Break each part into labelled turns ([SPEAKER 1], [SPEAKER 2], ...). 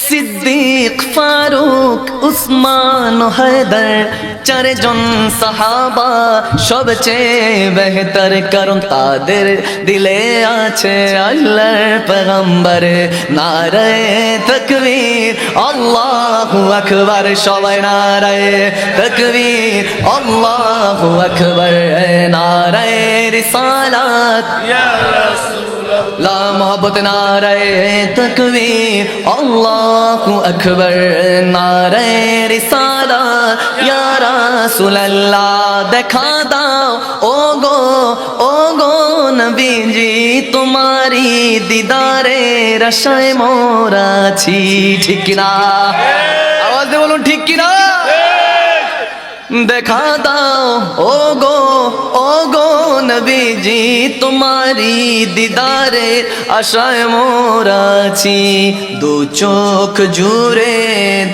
[SPEAKER 1] সিদ্দিক ফারুক উসমান ও হায়দার চারজন সাহাবা সবচেয়ে বেহতর, কারণ তাদের দিলে আছে আল্লাহর পয়গম্বর। নারায়ে তাকবীর আল্লাহু আকবার, সবাই নারায়ে তাকবীর আল্লাহু আকবার। নারায়ে রিসালাত ইয়া রাসূলুল্লাহ, মোহাব্বত নারায়ে তাকবীর আল্লাহু আকবার। নারায়ে রিসালাত ইয়া রাসূলুল্লাহ, দেখা দাও ও গো নবীজি, তোমারি দিদারের আশায় মোরা আছি। ঠিক কি না? আওয়াজ দিয়ে বলুন ঠিক কি না? দেখা দাও ও গো নবীজি, তোমারি দিদারে আশায় মোরা আছি। দু চোখ জুড়ে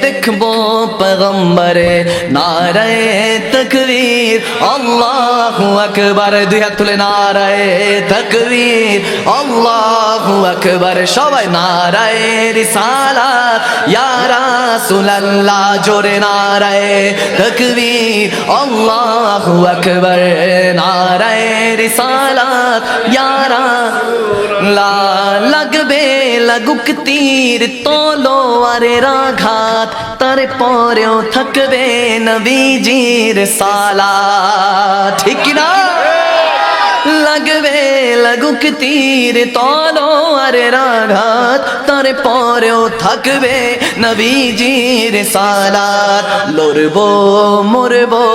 [SPEAKER 1] দেখবো পয়গম্বরে। নারায়ে তাকবীর আল্লাহু আকবার, দুই হাত তুলে নারায়ে তাকবীর আল্লাহু আকবার। সবাই নারায়ে রিসালাত ইয়া রাসূলুল্লাহ, জোরে নারায়ে তাকবীর আল্লাহু আকবার। নারায়ে রিসালাত ইয়া রাসূলুল্লাহ, লাগবে লাগুক তীর তলোয়ারের আঘাত, তারপরেও থাকবে নবীজির সালাত। ঠিক কি না? লাগবে লাগুক তীর তলোয়ারের আঘাত, তারপরেও থাকবে নবীজির সালাত। লড়বো মরবো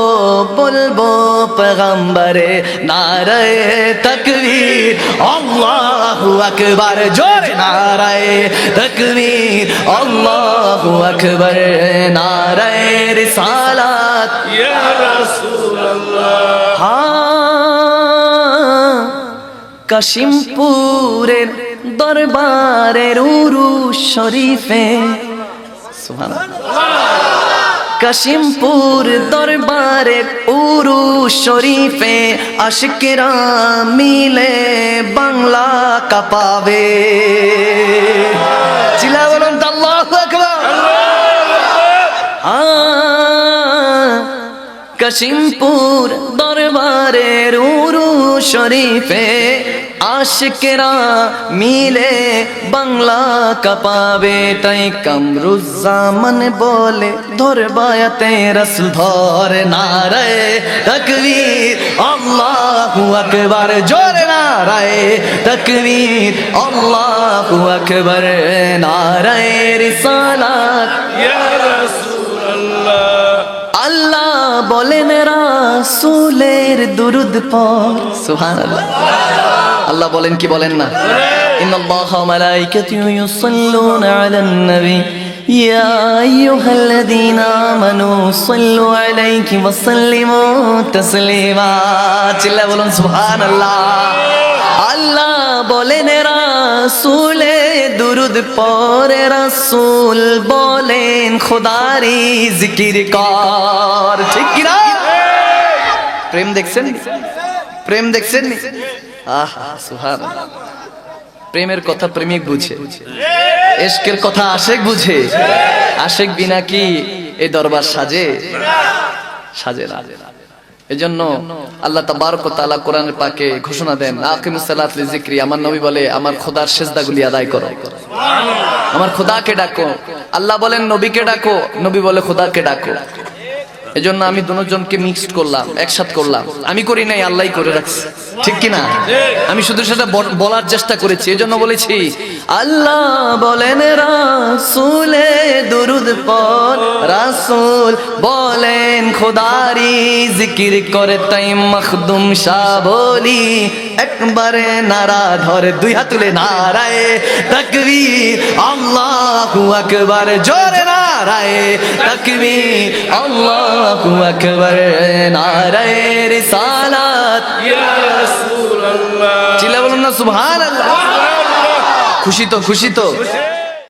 [SPEAKER 1] বলবো পয়গম্বরে। নারায়ে তাকবীর আল্লাহু আকবার, জোরে নারায়ে তাকবীর আল্লাহু আকবার। নারায়ে রিসালাত ইয়া রাসূলুল্লাহ। কাশিমপুরের দরবারের উরুস শরীফে, সুবহানাল্লাহ, কাশিমপুর দরবারের উরুস শরীফে আশিকেরা মিলে বাংলা কাঁপাবে। চিল্লা বলুন আল্লাহু আকবার। কাশিমপুর দরবারের উরুস শরীফে আশিকেরা মিলে বাংলা কাঁপাবে। তাই কামরুজ্জামান বলে ধরবায়াতে রাসূল ধর। নারায়ে তাকবীর আল্লাহু আকবার, জোরে নারায়ে তাকবীর আল্লাহু আকবার। নারায়ে রিসালাত ইয়া রাসূলুল্লাহ। আল্লাহ বলেন রাসূলের দুরূদ পড়। সুবহানাল্লাহ। আল্লাহ বলেন কি বলেন না? ইন্নাল্লাহা ওয়া মালাইকাতুহু ইউসাল্লুনা আলান নবী ইয়া আইয়ুহাল্লাযীনা আমানু সাল্লু আলাইহি ওয়া সাল্লিমু তাসলিমা। চিল্লা বলুন সুবহানাল্লাহ। আল্লাহ বলেন রাসূলে দুরূদ পড়ে, রাসূল বলেন খোদারি জিকির কর। ঠিক কি না? প্রেম দেখছেন? প্রেম দেখছেন? আহা সুবহানাল্লাহ। প্রেমের কথা প্রেমিক বুঝে, ইশকের কথা আশিক বুঝে। আশিক বিনা কি এই দরবার সাজে? সাজে না। এজন্য আল্লাহ তাবারক ওয়া তাআলা কোরআনের পাকে ঘোষণা দেন, আকিমুস সালাত লিযিকরি। আমার নবী বলে আমার খোদার সিজদাগুলি আদায় করো, আমার খোদাকে ডাকো। আল্লাহ বলেন নবীকে ডাকো, নবী বলে খোদাকে ডাকো। এজন্য আমি দুজনকে মিক্সড করলাম, একসাথে করলাম। আমি করি নাই, আল্লাহই করে রাখছে। ঠিক কি না? আমি শুধু সেটা বলার চেষ্টা করেছি। এজন্য বলেছি আল্লাহ বলেন রাসূলে দুরূদ পড়, রাসূল বলেন খোদারি জিকির করে। তাই মখদুম শাহ বলি একবারে নারা ধরে, দুই হাত তুলে নারায়ে তাকবীর আল্লাহু আকবার, জোরে নারায়ে তাকবীর আল্লাহু আকবার। নারায়ে রিসালাত ইয়া রাসূলুল্লাহ। চিল্লা বলুন না সুবহানাল্লাহ। খুশি তো? খুশি তো?